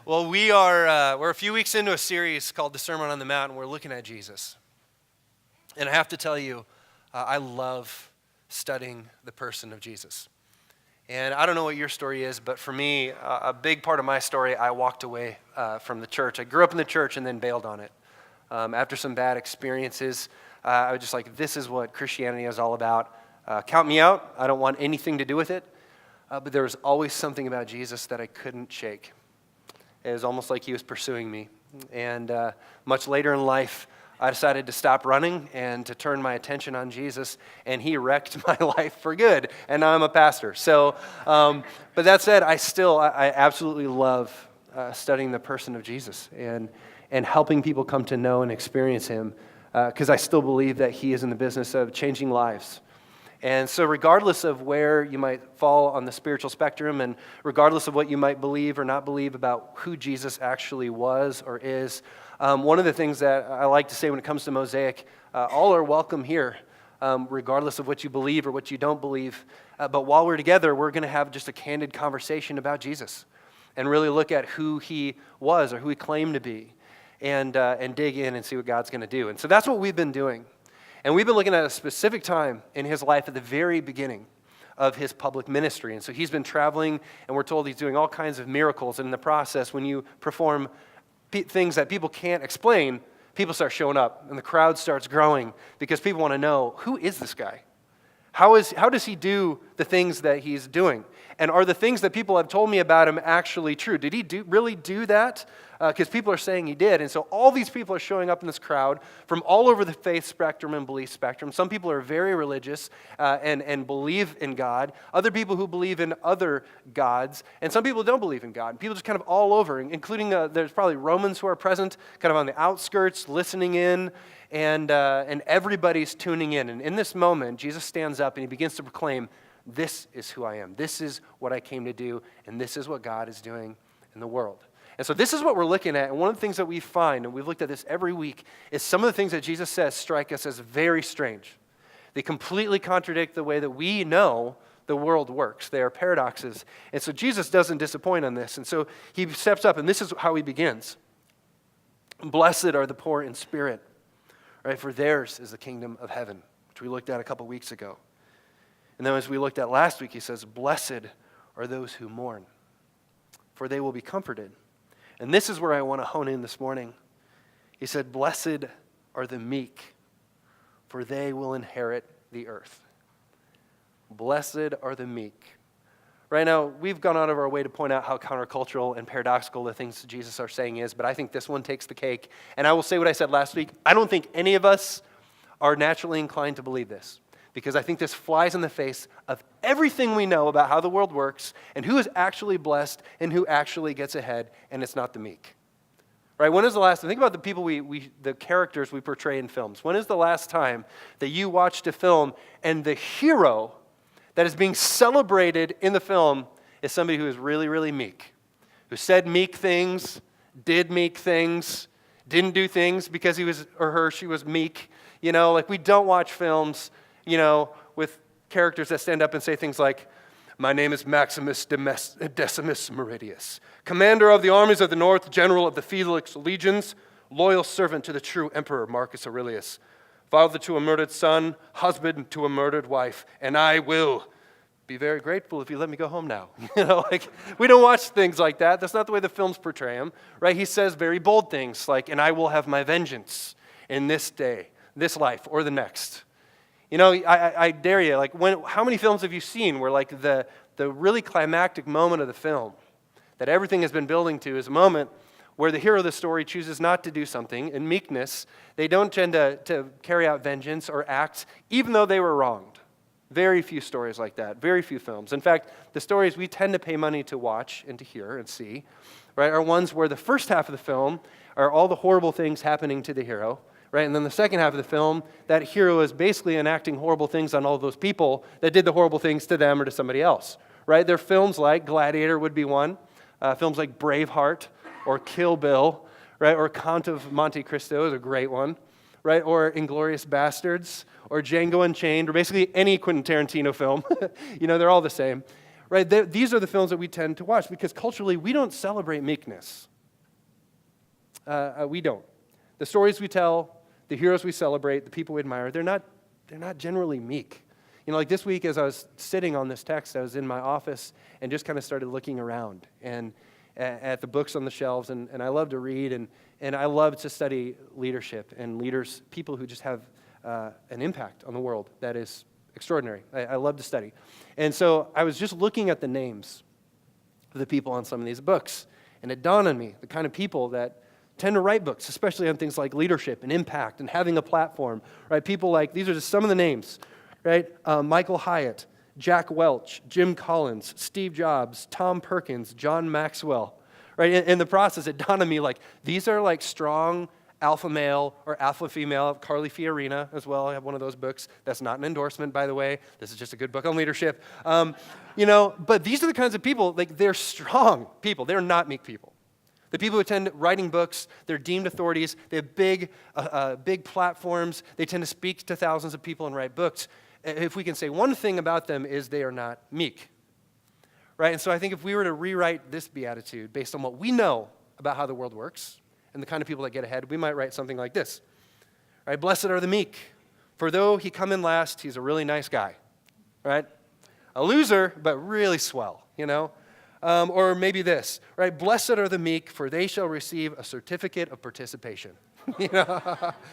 Well, we're a few weeks into a series called The Sermon on the Mount, and we're looking at Jesus. And I have to tell you, I love studying the person of Jesus. And I don't know what your story is, but for me, a big part of my story, I walked away from the church. I grew up in the church and then bailed on it. After some bad experiences, I was just like, this is what Christianity is all about. Count me out. I don't want anything to do with it. But there was always something about Jesus that I couldn't shake. It was almost like he was pursuing me. And much later in life, I decided to stop running and to turn my attention on Jesus, and he wrecked my life for good. And now I'm a pastor. So, but that said, I absolutely love studying the person of Jesus and helping people come to know and experience him, because I still believe that he is in the business of changing lives. And so regardless of where you might fall on the spiritual spectrum, and regardless of what you might believe or not believe about who Jesus actually was or is, one of the things that I like to say when it comes to Mosaic, all are welcome here, regardless of what you believe or what you don't believe. But while we're together, we're going to have just a candid conversation about Jesus and really look at who he was or who he claimed to be, and dig in and see what God's going to do. And so that's what we've been doing. And we've been looking at a specific time in his life at the very beginning of his public ministry. And so he's been traveling, and we're told he's doing all kinds of miracles. And in the process, when you perform things that people can't explain, people start showing up, and the crowd starts growing because people want to know, who is this guy? How does he do the things that he's doing? And are the things that people have told me about him actually true? Did he really do that? Because people are saying he did. And so all these people are showing up in this crowd from all over the faith spectrum and belief spectrum. Some people are very religious and believe in God. Other people who believe in other gods. And some people don't believe in God. People just kind of all over, including there's probably Romans who are present, kind of on the outskirts, listening in. And everybody's tuning in. And in this moment, Jesus stands up and he begins to proclaim, this is who I am. This is what I came to do. And this is what God is doing in the world. And so this is what we're looking at. And one of the things that we find, and we've looked at this every week, is some of the things that Jesus says strike us as very strange. They completely contradict the way that we know the world works. They are paradoxes. And so Jesus doesn't disappoint on this. And so he steps up, and this is how he begins. Blessed are the poor in spirit, right? For theirs is the kingdom of heaven, which we looked at a couple weeks ago. And then as we looked at last week, he says, blessed are those who mourn, for they will be comforted. And this is where I want to hone in this morning. He said, blessed are the meek, for they will inherit the earth. Blessed are the meek. Right now, we've gone out of our way to point out how countercultural and paradoxical the things Jesus are saying is, but I think this one takes the cake. And I will say what I said last week. I don't think any of us are naturally inclined to believe this, because I think this flies in the face of everything we know about how the world works and who is actually blessed and who actually gets ahead, and it's not the meek. Right? When is the last time? Think about the people the characters we portray in films. When is the last time that you watched a film and the hero that is being celebrated in the film is somebody who is really, really meek, who said meek things, did meek things, didn't do things because he was or her, she was meek. You know, like we don't watch films, with characters that stand up and say things like, my name is Maximus Decimus Meridius, commander of the armies of the north, general of the Felix legions, loyal servant to the true emperor Marcus Aurelius, father to a murdered son, husband to a murdered wife, and I will be very grateful if you let me go home now. We don't watch things like that. That's not the way the films portray him, right? He says very bold things like, and I will have my vengeance in this day, this life, or the next. I dare you, how many films have you seen where the really climactic moment of the film that everything has been building to is a moment where the hero of the story chooses not to do something in meekness. They don't tend to carry out vengeance or act even though they were wronged. Very few stories like that, very few films. In fact, the stories we tend to pay money to watch and to hear and see, right, are ones where the first half of the film are all the horrible things happening to the hero, right? And then the second half of the film, that hero is basically enacting horrible things on all those people that did the horrible things to them or to somebody else, right? There are films like Gladiator would be one, films like Braveheart or Kill Bill, right? Or Count of Monte Cristo is a great one, right? Or Inglourious Bastards or Django Unchained or basically any Quentin Tarantino film. They're all the same, right? These are the films that we tend to watch because culturally we don't celebrate meekness. we don't. The stories we tell, the heroes we celebrate, the people we admire, they're not generally meek. You know, like this week as I was sitting on this text, I was in my office and just kind of started looking around and at the books on the shelves, and I love to read, and I love to study leadership and leaders, people who just have an impact on the world that is extraordinary. I love to study. And so I was just looking at the names of the people on some of these books, and it dawned on me, the kind of people that tend to write books, especially on things like leadership and impact and having a platform, right? People like, these are just some of the names, right? Michael Hyatt, Jack Welch, Jim Collins, Steve Jobs, Tom Perkins, John Maxwell, right? In the process, it dawned on me, like, these are like strong alpha male or alpha female. Carly Fiorina as well. I have one of those books. That's not an endorsement, by the way. This is just a good book on leadership. But these are the kinds of people, like, they're strong people. They're not meek people. The people who attend writing books, they're deemed authorities. They have big platforms. They tend to speak to thousands of people and write books. If we can say one thing about them is they are not meek, right? And so I think if we were to rewrite this beatitude based on what we know about how the world works and the kind of people that get ahead, we might write something like this, right? Blessed are the meek, for though he come in last, he's a really nice guy, right? A loser, but really swell, you know? Or maybe this, right? Blessed are the meek, for they shall receive a certificate of participation.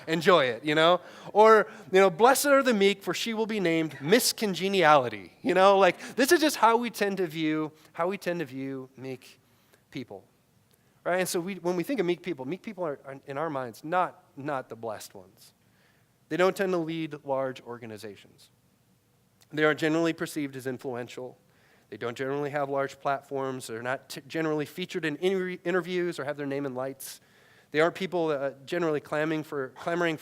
Enjoy it, Or, blessed are the meek, for she will be named Miss Congeniality. Like, this is just how we tend to view meek people, right? And so when we think of meek people are in our minds not the blessed ones. They don't tend to lead large organizations. They are generally perceived as influential. They don't generally have large platforms. They're not generally featured in interviews or have their name in lights. They aren't people generally clamoring for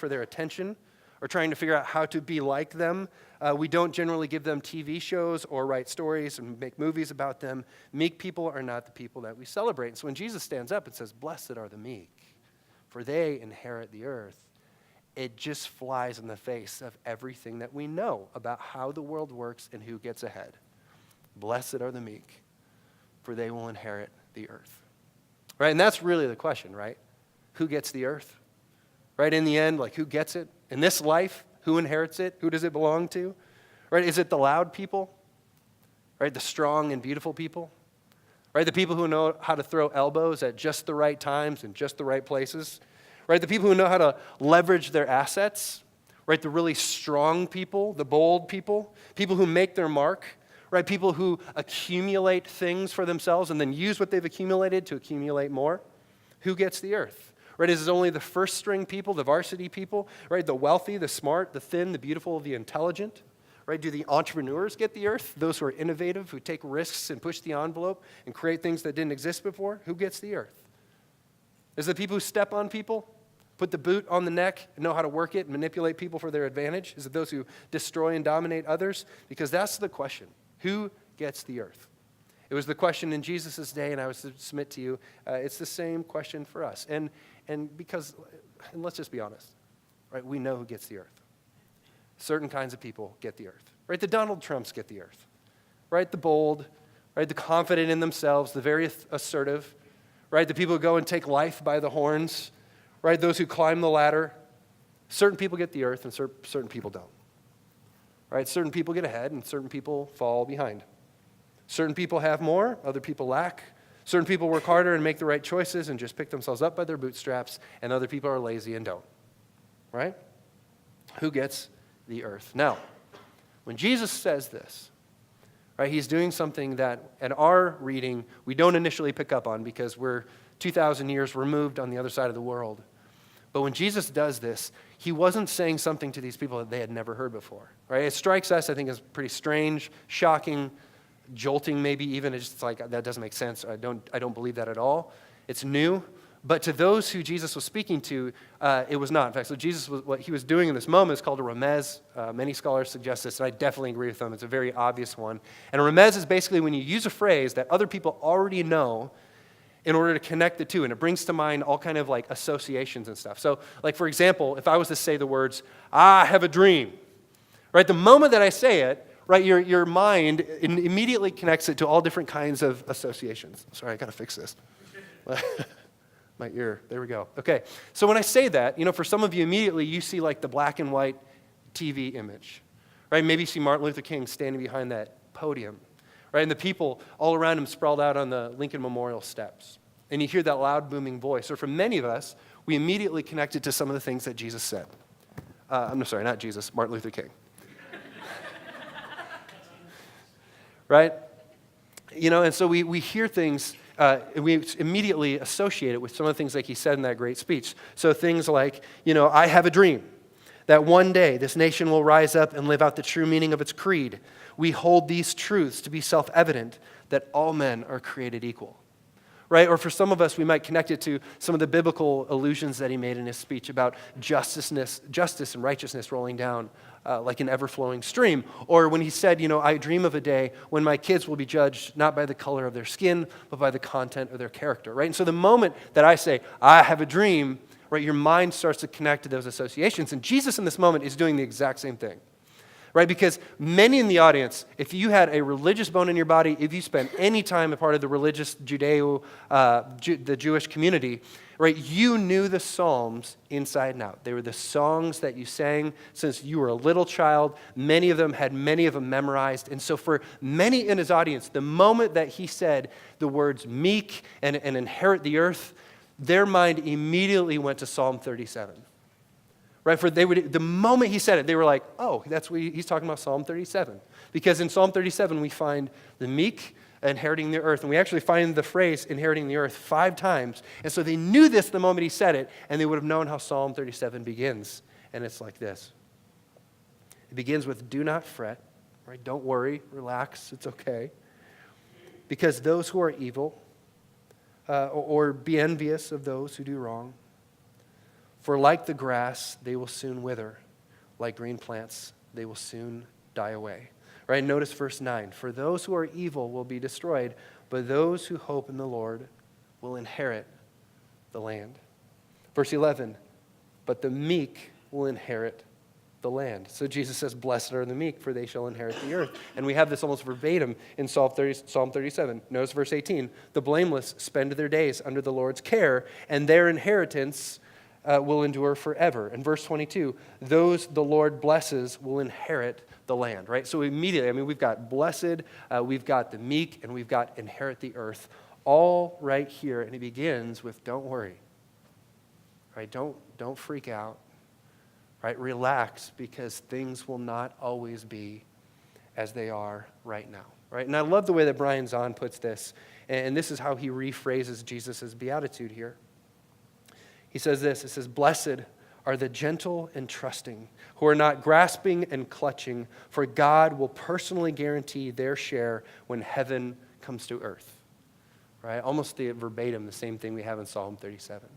their attention or trying to figure out how to be like them. We don't generally give them TV shows or write stories and make movies about them. Meek people are not the people that we celebrate. And so when Jesus stands up and says, "Blessed are the meek, for they inherit the earth," it just flies in the face of everything that we know about how the world works and who gets ahead. Blessed are the meek, for they will inherit the earth. Right? And that's really the question, right? Who gets the earth? Right? In the end, like, who gets it? In this life, who inherits it? Who does it belong to? Right? Is it the loud people? Right? The strong and beautiful people? Right? The people who know how to throw elbows at just the right times and just the right places? Right? The people who know how to leverage their assets? Right? The really strong people, the bold people who make their mark? Right? People who accumulate things for themselves and then use what they've accumulated to accumulate more? Who gets the earth? Right? Is it only the first string people, the varsity people? Right? The wealthy, the smart, the thin, the beautiful, the intelligent? Right? Do the entrepreneurs get the earth? Those who are innovative, who take risks and push the envelope and create things that didn't exist before? Who gets the earth? Is it the people who step on people, put the boot on the neck, and know how to work it and manipulate people for their advantage? Is it those who destroy and dominate others? Because that's the question. Who gets the earth? It was the question in Jesus' day, and I would submit to you, it's the same question for us. And let's just be honest, right? We know who gets the earth. Certain kinds of people get the earth, right? The Donald Trumps get the earth, right? The bold, right? The confident in themselves, the very assertive, right? The people who go and take life by the horns, right? Those who climb the ladder. Certain people get the earth, and certain people don't. Right? Certain people get ahead and certain people fall behind. Certain people have more, other people lack. Certain people work harder and make the right choices and just pick themselves up by their bootstraps, and other people are lazy and don't. Right? Who gets the earth? Now, when Jesus says this, right, he's doing something that at our reading we don't initially pick up on because we're 2,000 years removed on the other side of the world. But when Jesus does this, he wasn't saying something to these people that they had never heard before. Right? It strikes us, I think, as pretty strange, shocking, jolting maybe even. It's just like, that doesn't make sense. I don't believe that at all. It's new. But to those who Jesus was speaking to, it was not. In fact, so Jesus, what he was doing in this moment is called a remez. Many scholars suggest this, and I definitely agree with them. It's a very obvious one. And a remez is basically when you use a phrase that other people already know in order to connect the two, and it brings to mind all kind of like associations and stuff. So, like, for example, if I was to say the words, "I have a dream," right? The moment that I say it, right, your mind immediately connects it to all different kinds of associations. Sorry, I gotta fix this. My ear. There we go. Okay. So when I say that, for some of you, immediately you see like the black and white TV image, right? Maybe you see Martin Luther King standing behind that podium, right? And the people all around him sprawled out on the Lincoln Memorial steps. And you hear that loud, booming voice. Or for many of us, we immediately connect it to some of the things that Jesus said. I'm sorry, not Jesus, Martin Luther King. Right? And so we hear things, we immediately associate it with some of the things like he said in that great speech. So things like, I have a dream that one day this nation will rise up and live out the true meaning of its creed. We hold these truths to be self-evident, that all men are created equal. Right? Or for some of us, we might connect it to some of the biblical allusions that he made in his speech about justice and righteousness rolling down like an ever-flowing stream. Or when he said, I dream of a day when my kids will be judged not by the color of their skin, but by the content of their character. Right? And so the moment that I say, I have a dream, right, your mind starts to connect to those associations. And Jesus in this moment is doing the exact same thing. Right? Because many in the audience, if you had a religious bone in your body, if you spent any time a part of the religious the Jewish community, right, you knew the Psalms inside and out. They were the songs that you sang since you were a little child. Many of them memorized. And so for many in his audience, the moment that he said the words meek and inherit the earth, their mind immediately went to Psalm 37. Right? The moment he said it, they were like, oh, that's what he's talking about, Psalm 37. Because in Psalm 37, we find the meek inheriting the earth. And we actually find the phrase inheriting the earth 5 times. And so they knew this the moment he said it, and they would have known how Psalm 37 begins. And it's like this. It begins with, do not fret. Right? Don't worry. Relax. It's okay. Because those who are evil, or be envious of those who do wrong, for like the grass, they will soon wither. Like green plants, they will soon die away. Right? Notice verse 9. For those who are evil will be destroyed, but those who hope in the Lord will inherit the land. Verse 11. But the meek will inherit the land. So Jesus says, blessed are the meek, for they shall inherit the earth. And we have this almost verbatim in Psalm 37. Notice verse 18. The blameless spend their days under the Lord's care, and their inheritance will endure forever. And verse 22, those the Lord blesses will inherit the land, right? So immediately, we've got blessed, we've got the meek, and we've got inherit the earth, all right here. And it begins with don't worry, right? Don't freak out, right? Relax, because things will not always be as they are right now, right? And I love the way that Brian Zahnd puts this, and this is how he rephrases Jesus' beatitude here. He says this, it says, blessed are the gentle and trusting, who are not grasping and clutching, for God will personally guarantee their share when heaven comes to earth. Right? Almost the verbatim, the same thing we have in Psalm 37.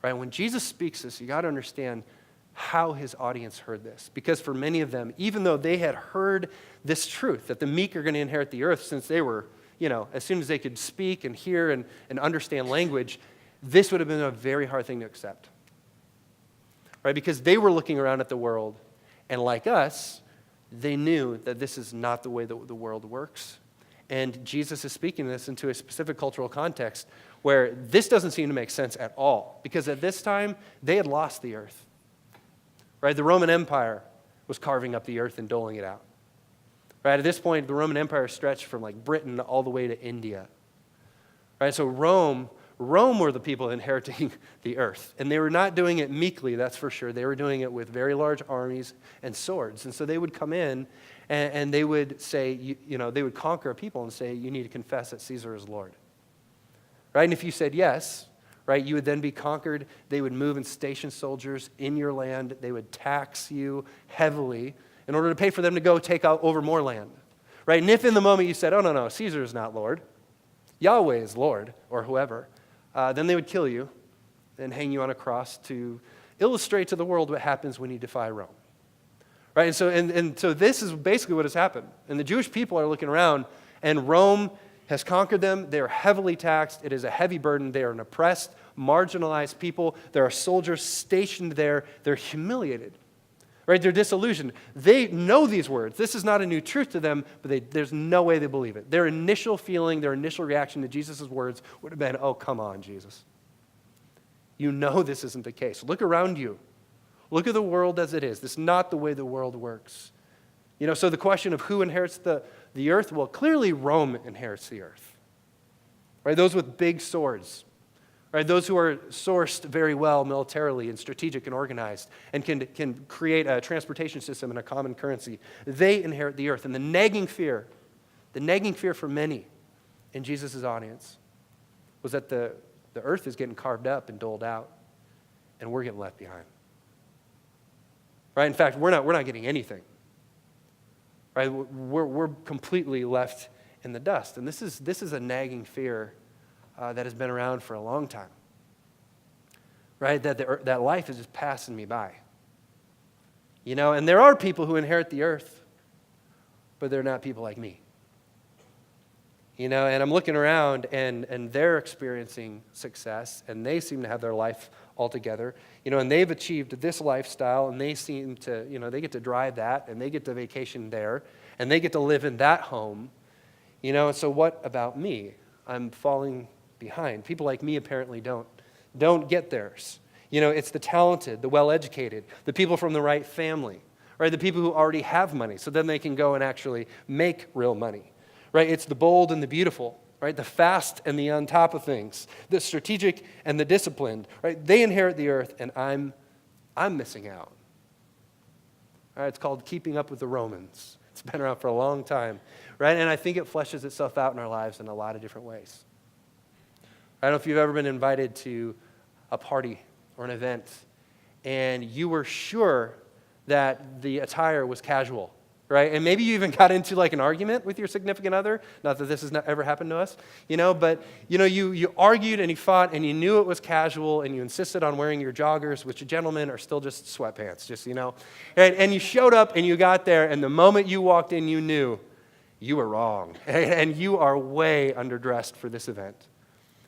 Right? When Jesus speaks this, you got to understand how his audience heard this. Because for many of them, even though they had heard this truth, that the meek are going to inherit the earth since they were, as soon as they could speak and hear and understand language, this would have been a very hard thing to accept, right? Because they were looking around at the world, and like us, they knew that this is not the way that the world works. And Jesus is speaking this into a specific cultural context where this doesn't seem to make sense at all, because at this time, they had lost the earth, right? The Roman Empire was carving up the earth and doling it out, right? At this point, the Roman Empire stretched from like Britain all the way to India, right? So Rome were the people inheriting the earth. And they were not doing it meekly, that's for sure. They were doing it with very large armies and swords. And so they would come in and they would say, they would conquer a people and say, you need to confess that Caesar is Lord. Right? And if you said yes, right, you would then be conquered. They would move and station soldiers in your land. They would tax you heavily in order to pay for them to go take out over more land. Right? And if in the moment you said, oh, no, Caesar is not Lord, Yahweh is Lord, or whoever, then they would kill you and hang you on a cross to illustrate to the world what happens when you defy Rome. Right? And so this is basically what has happened. And the Jewish people are looking around, and Rome has conquered them. They are heavily taxed. It is a heavy burden. They are an oppressed, marginalized people. There are soldiers stationed there. They're humiliated. Right? They're disillusioned. They know these words. This is not a new truth to them, but there's no way they believe it. Their initial feeling, their initial reaction to Jesus' words would have been, oh, come on, Jesus. You know this isn't the case. Look around you. Look at the world as it is. This is not the way the world works. So the question of who inherits the earth, well, clearly Rome inherits the earth. Right? Those with big swords. Right? Those who are sourced very well militarily and strategic and organized and can create a transportation system and a common currency. They inherit the earth. And the nagging fear for many in Jesus' audience was that the earth is getting carved up and doled out, and we're getting left behind. Right? In fact, we're not getting anything. Right? We're completely left in the dust. And this is a nagging fear that has been around for a long time. Right? That life is just passing me by. And there are people who inherit the earth, but they're not people like me. And I'm looking around and they're experiencing success and they seem to have their life all together. And they've achieved this lifestyle and they seem to, they get to drive that and they get to vacation there and they get to live in that home. And so what about me? I'm falling behind. People like me apparently don't get theirs. It's the talented, the well-educated, the people from the right family, right? The people who already have money so then they can go and actually make real money. Right? It's the bold and the beautiful, right? The fast and the on top of things, the strategic and the disciplined, right? They inherit the earth and I'm missing out. All right, it's called keeping up with the Romans. It's been around for a long time, right? And I think it fleshes itself out in our lives in a lot of different ways. I don't know if you've ever been invited to a party or an event and you were sure that the attire was casual. Right? And maybe you even got into like an argument with your significant other. Not that this has ever happened to us, but you argued and you fought and you knew it was casual and you insisted on wearing your joggers, which gentlemen are still just sweatpants, And you showed up and you got there and the moment you walked in, you knew you were wrong and you are way underdressed for this event.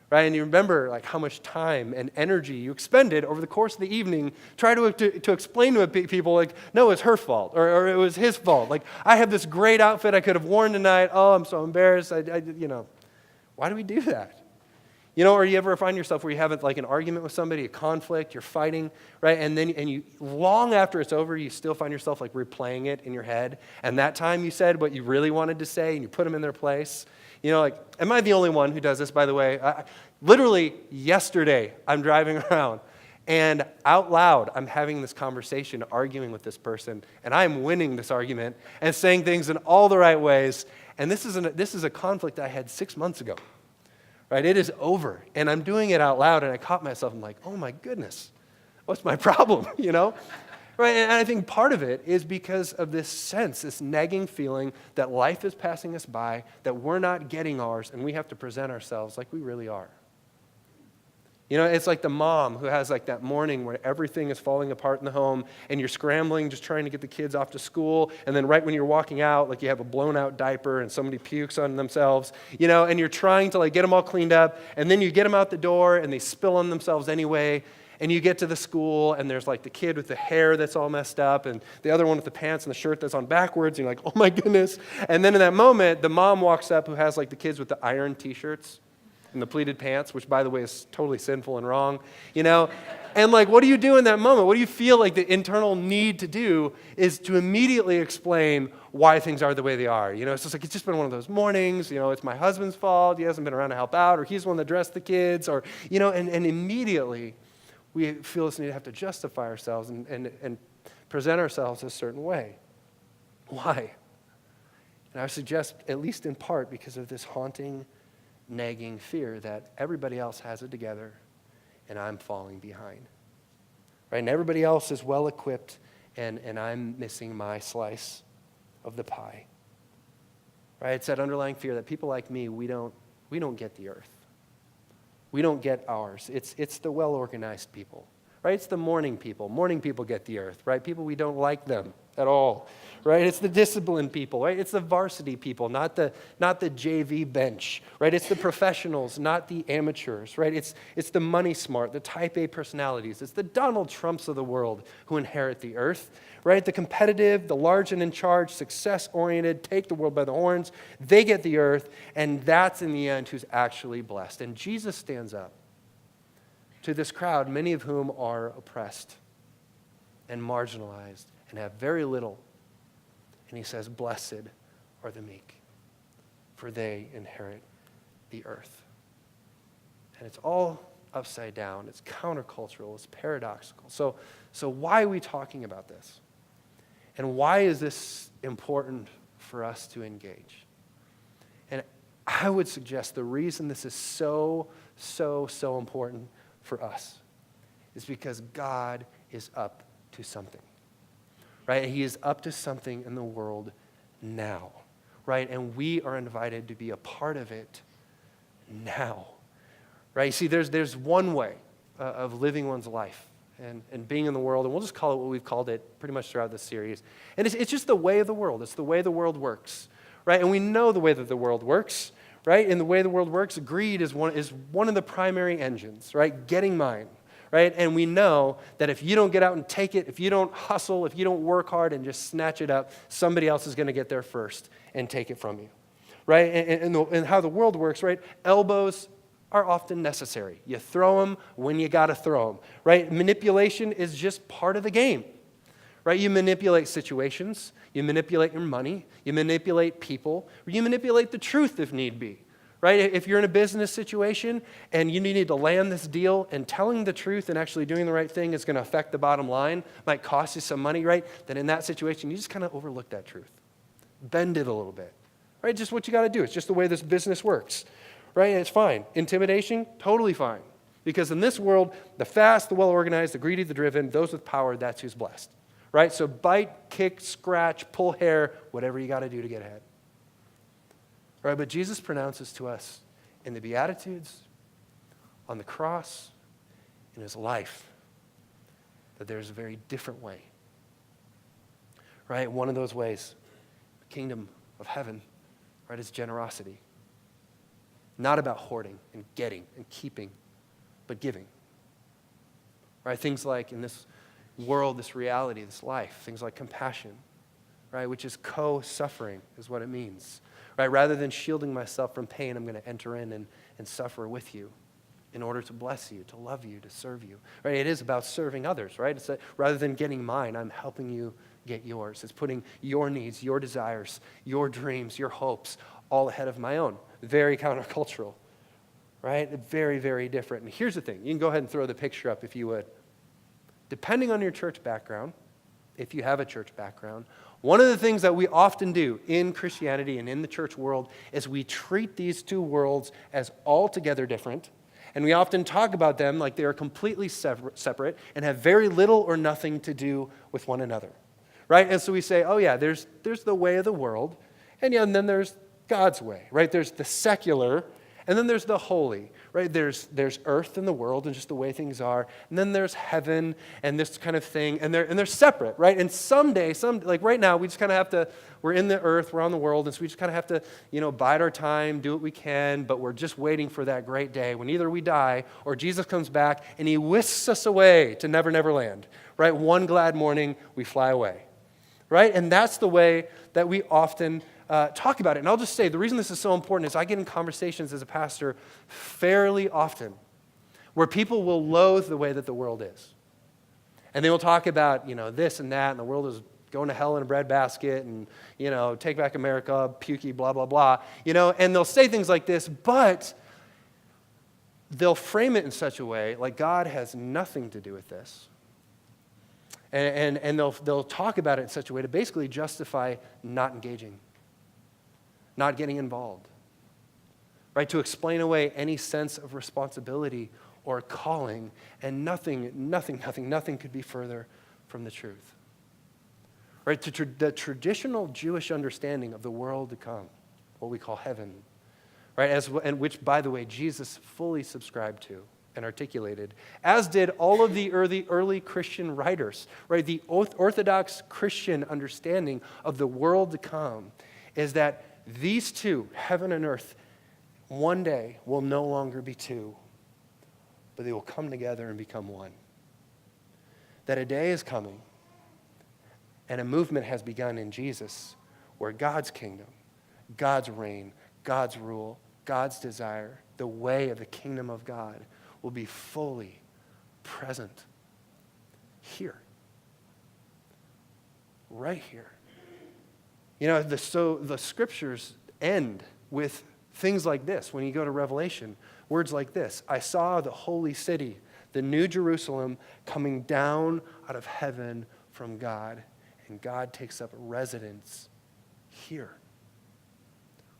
Right? And you remember like how much time and energy you expended over the course of the evening trying to explain to people like, no, it's her fault or it was his fault. Like, I have this great outfit I could have worn tonight. Oh, I'm so embarrassed. Why do we do that? Or you ever find yourself where you have like an argument with somebody, a conflict, you're fighting, right? And you long after it's over, you still find yourself like replaying it in your head. And that time you said what you really wanted to say and you put them in their place. Am I the only one who does this, by the way? Literally yesterday, I'm driving around, and out loud, I'm having this conversation, arguing with this person, and I'm winning this argument and saying things in all the right ways. And this is a conflict I had 6 months ago, right? It is over, and I'm doing it out loud, and I caught myself. I'm like, oh my goodness, what's my problem? Right? And I think part of it is because of this sense, this nagging feeling that life is passing us by, that we're not getting ours, and we have to present ourselves like we really are. It's like the mom who has like that morning where everything is falling apart in the home, and you're scrambling, just trying to get the kids off to school, and then right when you're walking out, like you have a blown out diaper and somebody pukes on themselves, and you're trying to like get them all cleaned up, and then you get them out the door, and they spill on themselves anyway. And you get to the school, and there's like the kid with the hair that's all messed up, and the other one with the pants and the shirt that's on backwards, and you're like, oh my goodness. And then in that moment, the mom walks up who has like the kids with the iron t-shirts and the pleated pants, which by the way is totally sinful and wrong, And like, what do you do in that moment? What do you feel like the internal need to do is to immediately explain why things are the way they are. It's just like, it's just been one of those mornings, it's my husband's fault, he hasn't been around to help out, or he's the one that dressed the kids, or, and immediately we feel this need to have to justify ourselves and present ourselves a certain way. Why? And I suggest, at least in part, because of this haunting, nagging fear that everybody else has it together and I'm falling behind. Right? And everybody else is well equipped and I'm missing my slice of the pie. Right? It's that underlying fear that people like me, we don't get the earth. We don't get ours. It's the well-organized people, right? It's the morning people. Morning people get the earth, right? People, we don't like them at all, right? It's the disciplined people, right? It's the varsity people, not the JV bench, right? It's the professionals, not the amateurs, right? It's the money smart, the type A personalities. It's the Donald Trumps of the world who inherit the earth, right? The competitive, the large and in charge, success-oriented, take the world by the horns. They get the earth, and that's in the end who's actually blessed. And Jesus stands up to this crowd, many of whom are oppressed and marginalized and have very little. And he says, "Blessed are the meek, for they inherit the earth." And it's all upside down. It's countercultural. It's paradoxical. So why are we talking about this? And why is this important for us to engage? And I would suggest the reason this is so important for us is because God is up to something, right? He is up to something in the world now, right? And we are invited to be a part of it now, right? You see, there's one way of living one's life and being in the world, and we'll just call it what we've called it pretty much throughout this series. And it's just the way of the world. It's the way the world works, right? And we know the way that the world works, right? And the way the world works, greed is one of the primary engines, right? Getting mine, right? And we know that if you don't get out and take it, if you don't hustle, if you don't work hard and just snatch it up, somebody else is going to get there first and take it from you, right? And how the world works, right? Elbows are often necessary. You throw them when you got to throw them, right? Manipulation is just part of the game, right? You manipulate situations, you manipulate your money, you manipulate people, you manipulate the truth if need be, right? If you're in a business situation and you need to land this deal and telling the truth and actually doing the right thing is going to affect the bottom line, might cost you some money, right? Then in that situation, you just kind of overlook that truth. Bend it a little bit, right? Just what you got to do. It's just the way this business works. Right? And it's fine. Intimidation, totally fine. Because in this world, the fast, the well-organized, the greedy, the driven, those with power, that's who's blessed. Right? So bite, kick, scratch, pull hair, whatever you got to do to get ahead. Right? But Jesus pronounces to us in the Beatitudes, on the cross, in his life, that there's a very different way. Right? One of those ways, the kingdom of heaven, right, is generosity. Not about hoarding and getting and keeping, but giving. Right? Things like in this world, this reality, this life, things like compassion, right? Which is co-suffering is what it means. Right? Rather than shielding myself from pain, I'm going to enter in and suffer with you in order to bless you, to love you, to serve you. Right? It is about serving others, right? It's rather than getting mine, I'm helping you get yours. It's putting your needs, your desires, your dreams, your hopes all ahead of my own. Very countercultural, right? Very, very different. And here's the thing. You can go ahead and throw the picture up if you would. Depending on your church background, if you have a church background, one of the things that we often do in Christianity and in the church world is we treat these two worlds as altogether different, and we often talk about them like they are completely separate and have very little or nothing to do with one another, right? And so we say, oh yeah, there's the way of the world, and then there's God's way, right? There's the secular, and then there's the holy, right? There's earth and the world and just the way things are, and then there's heaven and this kind of thing, and they're separate, right? And someday, like right now, we just kind of have to, we're in the earth, we're on the world, and so we just kind of have to, bide our time, do what we can, but we're just waiting for that great day when either we die or Jesus comes back and he whisks us away to Never, Never Land, right? One glad morning, we fly away, right? And that's the way that we often talk about it. And I'll just say, the reason this is so important is I get in conversations as a pastor fairly often where people will loathe the way that the world is. And they will talk about, this and that, and the world is going to hell in a breadbasket, and, take back America, pukey, blah, blah, blah. And they'll say things like this, but they'll frame it in such a way like God has nothing to do with this. And they'll talk about it in such a way to basically justify not engaging, not getting involved, right? To explain away any sense of responsibility or calling, and nothing could be further from the truth. Right? The traditional Jewish understanding of the world to come, what we call heaven, right? And which, by the way, Jesus fully subscribed to and articulated, as did all of the early Christian writers, right? The Orthodox Christian understanding of the world to come is that these two, heaven and earth, one day will no longer be two, but they will come together and become one. That a day is coming, and a movement has begun in Jesus where God's kingdom, God's reign, God's rule, God's desire, the way of the kingdom of God will be fully present here. Right here. You know, the scriptures end with things like this. When you go to Revelation, words like this: I saw the holy city, the new Jerusalem, coming down out of heaven from God, and God takes up residence here.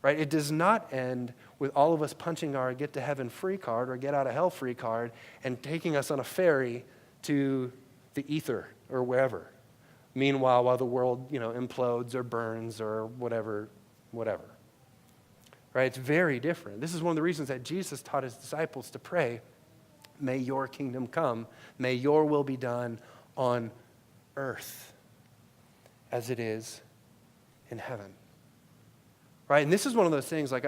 Right? It does not end with all of us punching our get to heaven free card or get out of hell free card and taking us on a ferry to the ether or wherever. Meanwhile, while the world, implodes or burns or whatever. Right? It's very different. This is one of the reasons that Jesus taught his disciples to pray, may your kingdom come, may your will be done on earth as it is in heaven. Right? And this is one of those things, like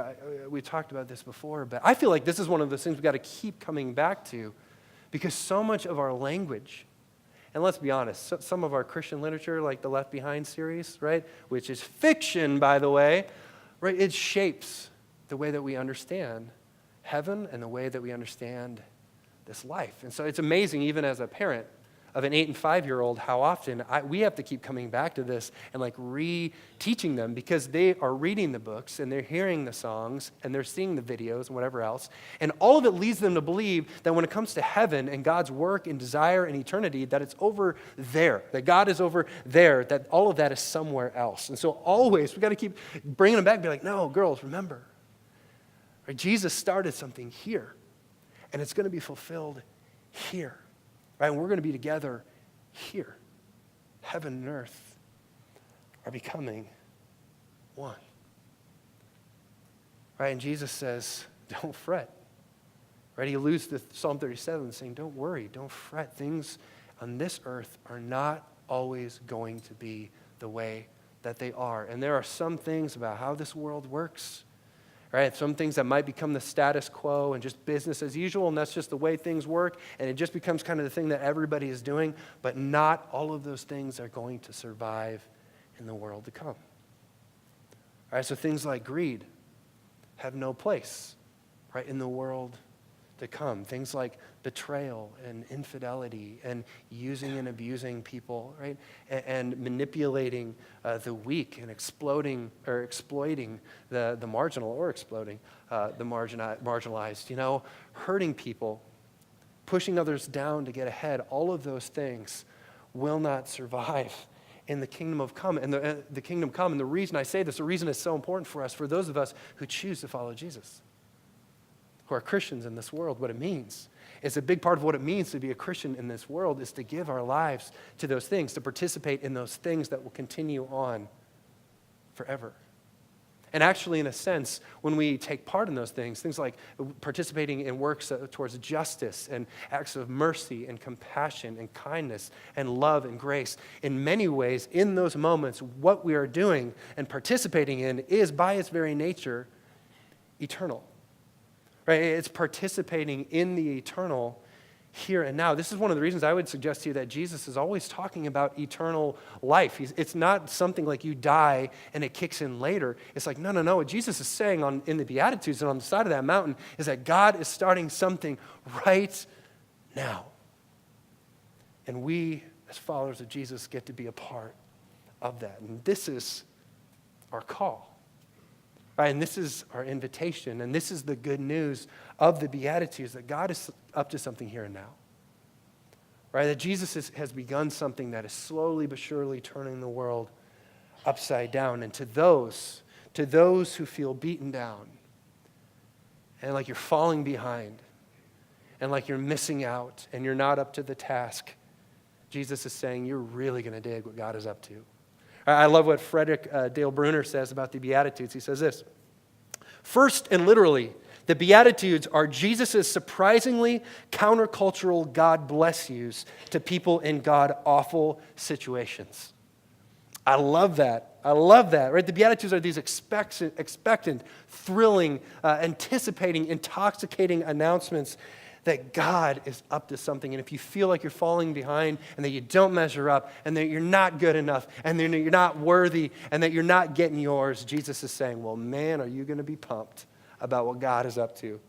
we talked about this before, but I feel like this is one of those things we've got to keep coming back to, because so much of our language, and let's be honest, some of our Christian literature, like the Left Behind series, right, which is fiction, by the way, right, it shapes the way that we understand heaven and the way that we understand this life. And so it's amazing, even as a parent of an 8 and 5-year-old, how often we have to keep coming back to this and like re-teaching them, because they are reading the books and they're hearing the songs and they're seeing the videos and whatever else. And all of it leads them to believe that when it comes to heaven and God's work and desire and eternity, that it's over there, that God is over there, that all of that is somewhere else. And so always, we got to keep bringing them back and be like, no, girls, remember, right? Jesus started something here, and it's going to be fulfilled here. Right, and we're going to be together here. Heaven and earth are becoming one. Right, and Jesus says, don't fret. Right, he alludes to Psalm 37 saying, don't worry, don't fret. Things on this earth are not always going to be the way that they are. And there are some things about how this world works, right? Some things that might become the status quo and just business as usual, and that's just the way things work, and it just becomes kind of the thing that everybody is doing, but not all of those things are going to survive in the world to come. All right, so things like greed have no place, right, in the world to come. Things like betrayal and infidelity and using and abusing people, right? And manipulating the weak and exploiting the marginal, or exploiting the marginalized, hurting people, pushing others down to get ahead. All of those things will not survive in the kingdom of come, and the kingdom come. And the reason I say this, the reason it's so important for us, for those of us who choose to follow Jesus, who are Christians in this world, what it means. It's a big part of what it means to be a Christian in this world is to give our lives to those things, to participate in those things that will continue on forever. And actually, in a sense, when we take part in those things like participating in works towards justice and acts of mercy and compassion and kindness and love and grace, in many ways, in those moments, what we are doing and participating in is, by its very nature, eternal. Right? It's participating in the eternal here and now. This is one of the reasons I would suggest to you that Jesus is always talking about eternal life. It's not something like you die and it kicks in later. It's like, no. What Jesus is saying in the Beatitudes and on the side of that mountain is that God is starting something right now. And we, as followers of Jesus, get to be a part of that. And this is our call. Right, and this is our invitation, and this is the good news of the Beatitudes, that God is up to something here and now. Right, that Jesus has begun something that is slowly but surely turning the world upside down. And to those who feel beaten down, and like you're falling behind, and like you're missing out, and you're not up to the task, Jesus is saying, you're really going to dig what God is up to. I love what Frederick Dale Bruner says about the Beatitudes. He says this: first and literally, the Beatitudes are Jesus' surprisingly countercultural God bless yous to people in God-awful situations. I love that, right? The Beatitudes are these expectant, thrilling, anticipating, intoxicating announcements that God is up to something. And if you feel like you're falling behind and that you don't measure up and that you're not good enough and that you're not worthy and that you're not getting yours, Jesus is saying, well, man, are you going to be pumped about what God is up to.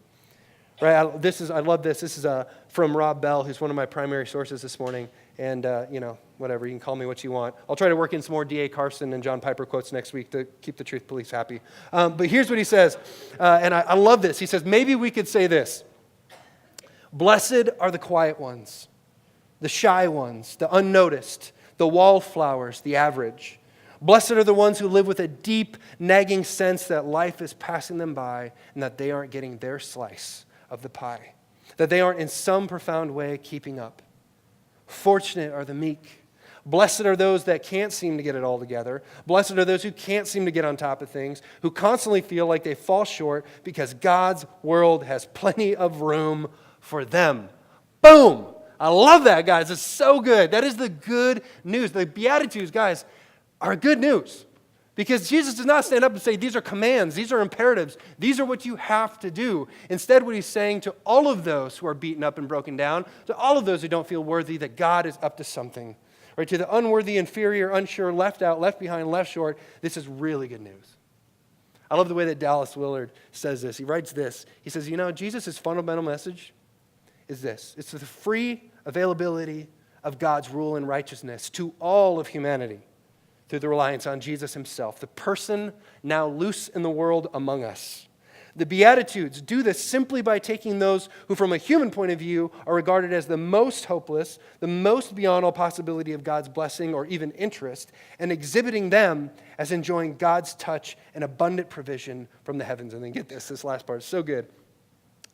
Right? I love this. This is from Rob Bell, who's one of my primary sources this morning. And, whatever, you can call me what you want. I'll try to work in some more D.A. Carson and John Piper quotes next week to keep the Truth Police happy. But here's what he says, and I love this. He says, maybe we could say this: blessed are the quiet ones, the shy ones, the unnoticed, the wallflowers, the average. Blessed are the ones who live with a deep, nagging sense that life is passing them by and that they aren't getting their slice of the pie, that they aren't in some profound way keeping up. Fortunate are the meek. Blessed are those that can't seem to get it all together. Blessed are those who can't seem to get on top of things, who constantly feel like they fall short because God's world has plenty of room for them. Boom! I love that, guys. It's so good. That is the good news. The Beatitudes, guys, are good news. Because Jesus does not stand up and say, these are commands, these are imperatives, these are what you have to do. Instead, what he's saying to all of those who are beaten up and broken down, to all of those who don't feel worthy, that God is up to something. Right? To the unworthy, inferior, unsure, left out, left behind, left short, this is really good news. I love the way that Dallas Willard says this. He writes this. He says, Jesus' fundamental message is this. It's the free availability of God's rule and righteousness to all of humanity, through the reliance on Jesus himself, the person now loose in the world among us. The Beatitudes do this simply by taking those who, from a human point of view, are regarded as the most hopeless, the most beyond all possibility of God's blessing or even interest, and exhibiting them as enjoying God's touch and abundant provision from the heavens. And then get this last part is so good.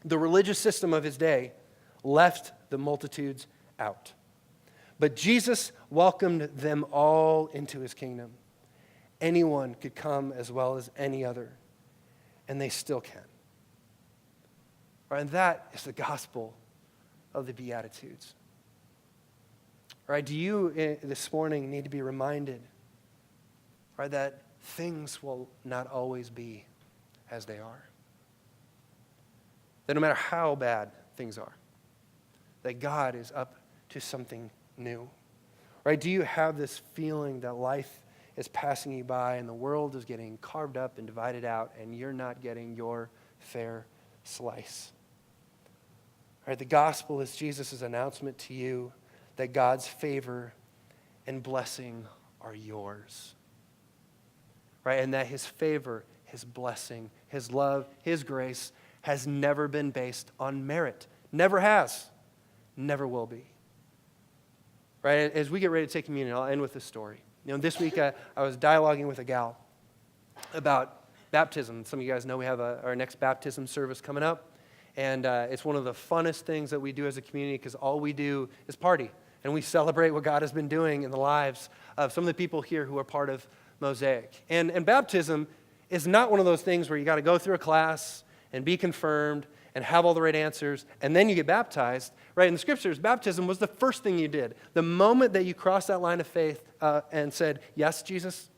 The religious system of his day left the multitudes out. But Jesus welcomed them all into his kingdom. Anyone could come as well as any other, and they still can. Right, and that is the gospel of the Beatitudes. Right, do you this morning need to be reminded, right, that things will not always be as they are? That no matter how bad things are, that God is up to something new. Right? Do you have this feeling that life is passing you by and the world is getting carved up and divided out and you're not getting your fair slice? Right? The gospel is Jesus' announcement to you that God's favor and blessing are yours. Right? And that his favor, his blessing, his love, his grace has never been based on merit. Never has. Never will be. Right? As we get ready to take communion, I'll end with this story. This week I was dialoguing with a gal about baptism. Some of you guys know we have our next baptism service coming up. And it's one of the funnest things that we do as a community because all we do is party. And we celebrate what God has been doing in the lives of some of the people here who are part of Mosaic. And baptism is not one of those things where you got to go through a class and be confirmed and have all the right answers, and then you get baptized. Right? In the scriptures, baptism was the first thing you did. The moment that you crossed that line of faith and said, yes, Jesus,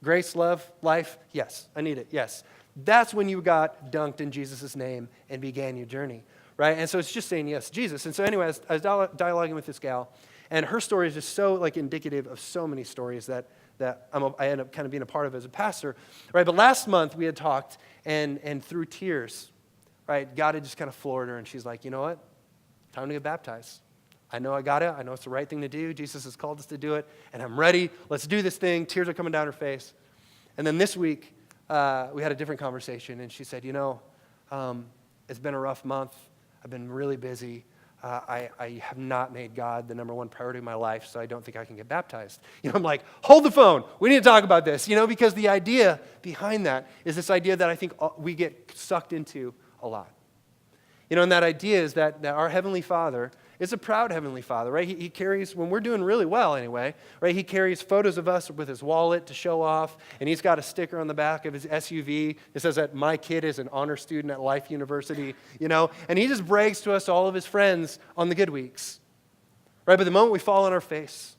grace, love, life, yes, I need it, yes. That's when you got dunked in Jesus' name and began your journey. Right? And so it's just saying yes, Jesus. And so anyway, I was dialoguing with this gal, and her story is just so indicative of so many stories that I end up kind of being a part of as a pastor. Right? But last month we had talked, and through tears, right, God had just kind of floored her, and she's like, you know what? Time to get baptized. I know I got it. I know it's the right thing to do. Jesus has called us to do it, and I'm ready. Let's do this thing. Tears are coming down her face. And then this week, we had a different conversation, and she said, it's been a rough month. I've been really busy. I have not made God the number one priority of my life, so I don't think I can get baptized. I'm like, hold the phone. We need to talk about this, because the idea behind that is this idea that I think we get sucked into a lot. And that idea is that our Heavenly Father is a proud Heavenly Father, right? He carries, when we're doing really well anyway, right? He carries photos of us with his wallet to show off, and he's got a sticker on the back of his SUV that says that my kid is an honor student at Life University, and he just brags to us all of his friends on the good weeks, right? But the moment we fall on our face,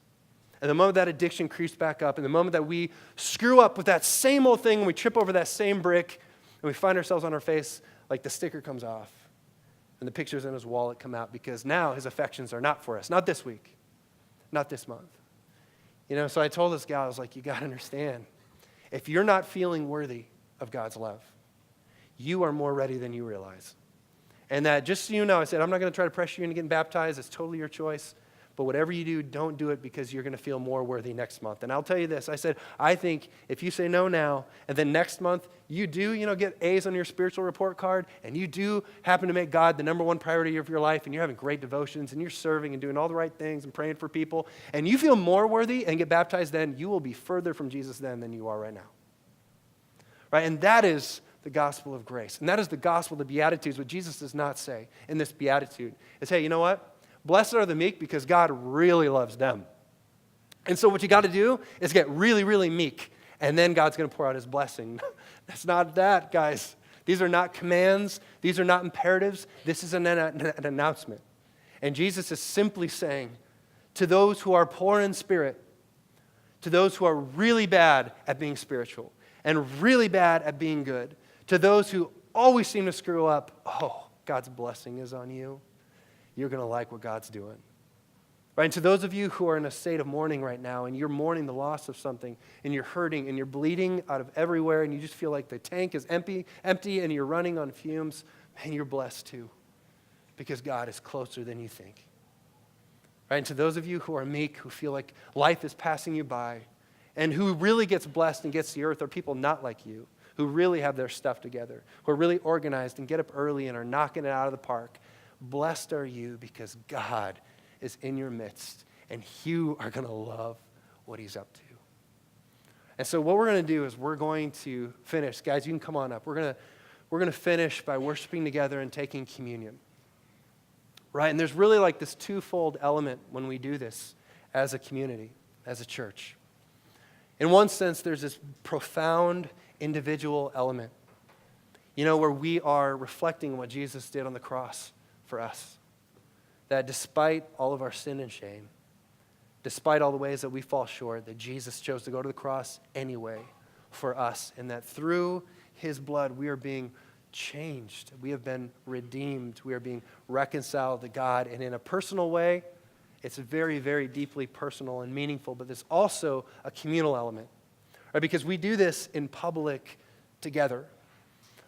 and the moment that addiction creeps back up, and the moment that we screw up with that same old thing, and we trip over that same brick, and we find ourselves on our face, like the sticker comes off and the pictures in his wallet come out because now his affections are not for us. Not this week. Not this month. So I told this gal, I was like, you got to understand, if you're not feeling worthy of God's love, you are more ready than you realize. And that, just so you know, I said, I'm not going to try to pressure you into getting baptized. It's totally your choice. But whatever you do, don't do it because you're going to feel more worthy next month. And I'll tell you this. I said, I think if you say no now, and then next month you do, get A's on your spiritual report card, and you do happen to make God the number one priority of your life, and you're having great devotions, and you're serving and doing all the right things and praying for people, and you feel more worthy and get baptized then, you will be further from Jesus then than you are right now. Right? And that is the gospel of grace. And that is the gospel of the Beatitudes. What Jesus does not say in this Beatitude is, hey, you know what? Blessed are the meek because God really loves them. And so what you got to do is get really, really meek, and then God's going to pour out his blessing. That's not that, guys. These are not commands. These are not imperatives. This is an announcement. And Jesus is simply saying to those who are poor in spirit, to those who are really bad at being spiritual and really bad at being good, to those who always seem to screw up, oh, God's blessing is on you. You're going to like what God's doing. Right? And to those of you who are in a state of mourning right now, and you're mourning the loss of something, and you're hurting, and you're bleeding out of everywhere, and you just feel like the tank is empty, and you're running on fumes, man, you're blessed too, because God is closer than you think. Right? And to those of you who are meek, who feel like life is passing you by, and who really gets blessed and gets the earth, are people not like you, who really have their stuff together, who are really organized and get up early and are knocking it out of the park. Blessed are you because God is in your midst, and you are going to love what he's up to. And so what we're going to do is we're going to finish. Guys, you can come on up. We're going to finish by worshiping together and taking communion. Right? And there's really like this twofold element when we do this as a community, as a church. In one sense, there's this profound individual element, where we are reflecting what Jesus did on the cross for us. That despite all of our sin and shame, despite all the ways that we fall short, that Jesus chose to go to the cross anyway for us, and that through his blood we are being changed. We have been redeemed. We are being reconciled to God. And in a personal way, it's very, very deeply personal and meaningful, but there's also a communal element, right? Because we do this in public together,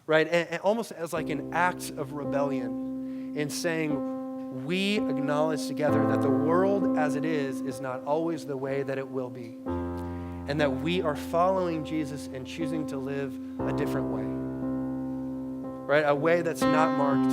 right? And almost as like an act of rebellion in saying we acknowledge together that the world as it is not always the way that it will be, and that we are following Jesus and choosing to live a different way, right? A way that's not marked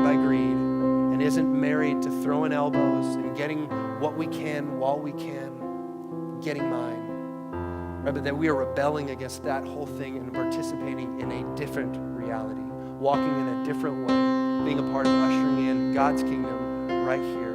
by greed and isn't married to throwing elbows and getting what we can while we can, getting mine, right? But that we are rebelling against that whole thing and participating in a different reality, walking in a different way, being a part of ushering in God's kingdom right here